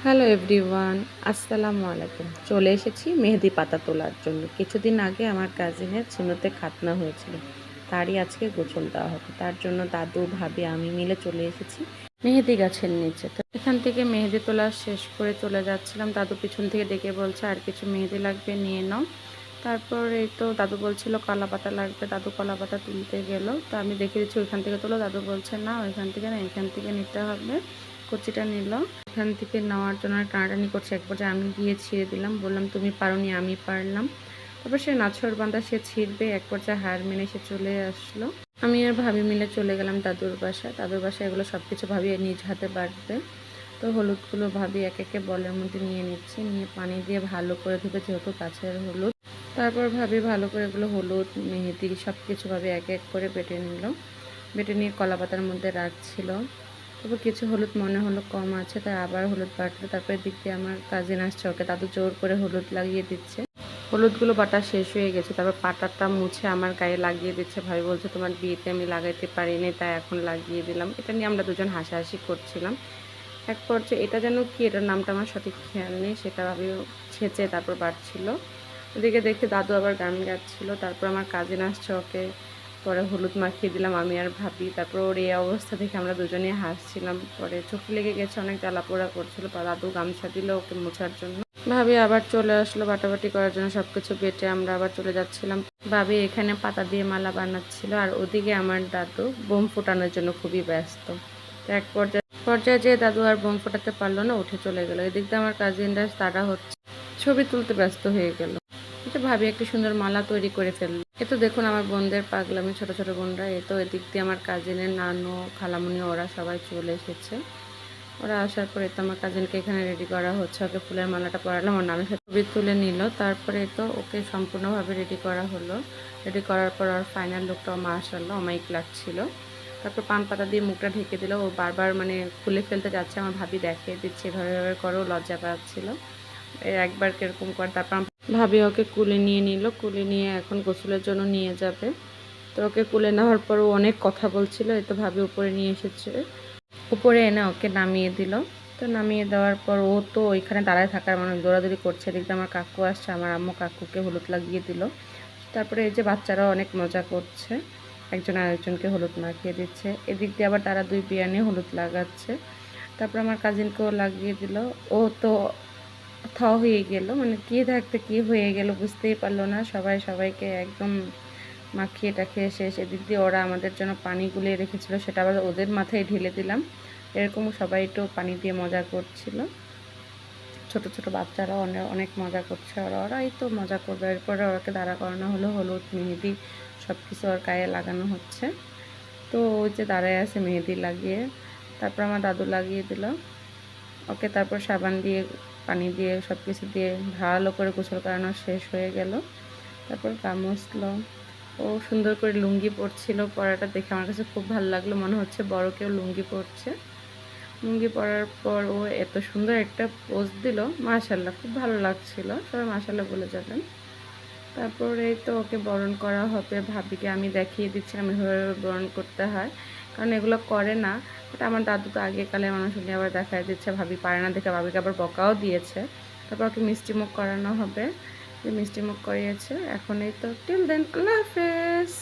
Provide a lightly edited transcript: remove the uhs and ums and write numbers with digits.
Hello everyone, আসসালামু আলাইকুম। চলে এসেছি মেহেদি পাতা তোলার জন্য। কিছুদিন আগে আমার কাজিনের সুন্নতে খাতনা হয়েছিল, তারই আজকে গোসল দেওয়া হবে। তার জন্য দাদু ভাবি আমি মিলে চলে এসেছি মেহেদি গাছের নিচে। তো এখান থেকে মেহেদি তোলা শেষ করে চলে যাচ্ছিলাম, দাদু পিছন থেকে ডেকে বলছে আর কিছু মেহেদি লাগবে নিয়ে নাও। তারপর এই তো দাদু বলছিল কলা পাতা লাগবে, দাদু কলা পাতা তুলতে গেল। তো আমি দেখে দিচ্ছি ওইখান থেকে তোলো, দাদু বলছে না ওইখান থেকে না এখান থেকে নিতে হবে। কচিটা নিল, এখান থেকে নেওয়ার জন্য টানাটানি করছে। এক পর্যায়ে আমি গিয়ে ছিঁড়ে দিলাম, বললাম তুমি পারোনি আমি পারলাম। তারপর সে নাছোড় বাঁধা, সে ছিঁড়বে, এক পর্যায়ে হার মেনে সে চলে আসলো। আমি আর ভাবি মিলে চলে গেলাম দাদুর বাসায়। দাদুর বাসায় এগুলো সব কিছু ভাবি নিজ হাতে বাটবে। তো হলুদগুলো ভাবি এক একে বলের মধ্যে নিয়ে নিচ্ছি, নিয়ে পানি দিয়ে ভালো করে ধুবে, যেহেতু গাছের হলুদ। তারপর ভাবি ভালো করে এগুলো হলুদ মেহেদি সব কিছু ভাবি এক এক করে বেটে নিল। বেটে নিয়ে কলা পাতার মধ্যে রাখছিল। তারপর কিছু হলুদ মনে হলো কম আছে, তাই আবার হলুদ বাটলো। তারপরে দিক দিয়ে আমার কাজিন আসছে, ওকে দাদু জোর করে হলুদ লাগিয়ে দিচ্ছে। হলুদগুলো বাটা শেষ হয়ে গেছে, তারপর পাটাটা মুছে আমার গায়ে লাগিয়ে দিচ্ছে। ভাই বলছে তোমার বিয়েতে আমি লাগাইতে পারিনি, তাই এখন লাগিয়ে দিলাম। এটা নিয়ে আমরা দুজন হাসাহাসি করছিলাম। এক পর্যায়ে এটা যেন কি, এটার নামটা আমার সঠিক খেয়াল নেই, সেটা ভাবি ছেঁচে তারপর বাটছিল। ওদিকে দেখে দাদু আবার গান গাচ্ছিল। তারপর আমার কাজিন আসছে, ওকে পরে হলুদ মাখিয়ে দিলাম আমি আর ভাবি। তারপর ওর এই অবস্থা দেখে আমরা দুজনেই হাসছিলাম। পরে চোখে লেগে গেছে, অনেক জ্বালাপোড়া করছিল। দাদু গামছা দিল ওকে মোছার জন্য। ভাবি আবার চলে আসলো বাটাবাটি করার জন্য, সব কিছু বেটে আমরা আবার চলে যাচ্ছিলাম। ভাবি এখানে পাতা দিয়ে মালা বানাচ্ছিল, আর ওদিকে আমার দাদু বোম ফোটানোর জন্য খুবই ব্যস্ত। তো এক পর্যায়ে যে দাদু আর বোম ফোটাতে পারলো না, উঠে চলে গেল। এদিক দিয়ে আমার কাজিনরা তারা হচ্ছে ছবি তুলতে ব্যস্ত হয়ে গেল। এটা ভাবি একটি সুন্দর মালা তৈরি করে ফেললো। এ তো দেখুন আমার বোনদের পাগলামি, ছোট ছোট বোনরা। এ তো এদিক দিয়ে আমার কাজিনের নানু খালামুনি ওরা সবাই চলে এসেছে। ওরা আসার পরে তো আমার কাজিনকে এখানে রেডি করা হচ্ছে, ওকে ফুলের মালাটা পরালাম, ওর নামের সাথে ছবি তুলে নিল। তারপরে তো ওকে সম্পূর্ণভাবে রেডি করা হলো। রেডি করার পর ওর ফাইনাল লুকটাও মাশাআল্লাহ অমায়িক লাগছিল। তারপর পান পাতা দিয়ে মুখটা ঢেকে দিল। ও বারবার মানে খুলে ফেলতে যাচ্ছে, আমার ভাবি দেখিয়ে দিচ্ছে এভাবে এভাবে করো, লজ্জা পাচ্ছিল। একবার কিরকম করে তারপর ভাবি ওকে কুলে নিয়ে নিল। কুলে নিয়ে এখন গোসলের জন্য নিয়ে যাবে। তো ওকে কুলে নেওয়ার পর ও অনেক কথা বলছিল। এই তো ভাবি উপরে নিয়ে এসেছে, উপরে এনে ওকে নামিয়ে দিল। তো নামিয়ে দেওয়ার পর ও তো ওইখানে দাঁড়ায় থাকার মানে দৌড়াদৌড়ি করছে। এদিকে আমার কাকু আসছে, আমার আম্মু কাকুকে হলুদ লাগিয়ে দিল। তারপরে এই যে বাচ্চারাও অনেক মজা করছে, একজন আরেকজনকে হলুদ মাখিয়ে দিচ্ছে। এদিক দিয়ে আবার তারা দুই বিয়ানে হলুদ লাগাচ্ছে। তারপর আমার কাজিনকেও লাগিয়ে দিল। ও তো হয়ে গেল, মানে কী থাকতে কী হয়ে গেল বুঝতেই পারলো না। সবাই সবাইকে একদম মাখিয়ে টাখিয়ে শেষ। এদিক দিয়ে ওরা আমাদের জন্য পানি গুলিয়ে রেখেছিল, সেটা আবার ওদের মাথায় ঢেলে দিলাম। এরকম সবাই একটু পানি দিয়ে মজা করছিল। ছোট ছোট বাচ্চারাও অনেক অনেক মজা করছে। ওরাই তো মজা করবে। এরপরে ওরাকে দাঁড়া করানো হলো, হলুদ মেহেদি সব কিছু ওর গায়ে লাগানো হচ্ছে। তো ওই যে দাঁড়ায় আছে মেহেদি লাগিয়ে। তারপর আমার দাদু লাগিয়ে দিল ওকে। তারপর সাবান দিয়ে পানি দিয়ে সব কিছু দিয়ে ভালো করে গোসল করানো শেষ হয়ে গেল। তারপর গা মুছলো। ও সুন্দর করে লুঙ্গি পরছিল, পরাটা দেখে আমার কাছে খুব ভালো লাগলো, মনে হচ্ছে বড় কেউ লুঙ্গি পরছে। লুঙ্গি পরার পর ও এত সুন্দর একটা পোজ দিল, মাশাআল্লাহ খুব ভালো লাগছিল। সবাই মাশাআল্লাহ বলে যাবেন। তারপরে এই তো ওকে বরণ করা হবে। ভাবিকে আমি দেখিয়ে দিচ্ছিলাম এভাবে বরণ করতে হয়, কারণ এগুলো করে না। বাট আমার দাদু তো আগেকালের মানুষ, উনি আবার দেখাই দিচ্ছে। ভাবি পারে না দেখে ভাবিকে আবার বকাও দিয়েছে। তারপর ওকে মিষ্টিমুখ করানো হবে। মিষ্টিমুখ করিয়েছে। এখন এই তো টিল দেন, আল্লাহ হাফেজ।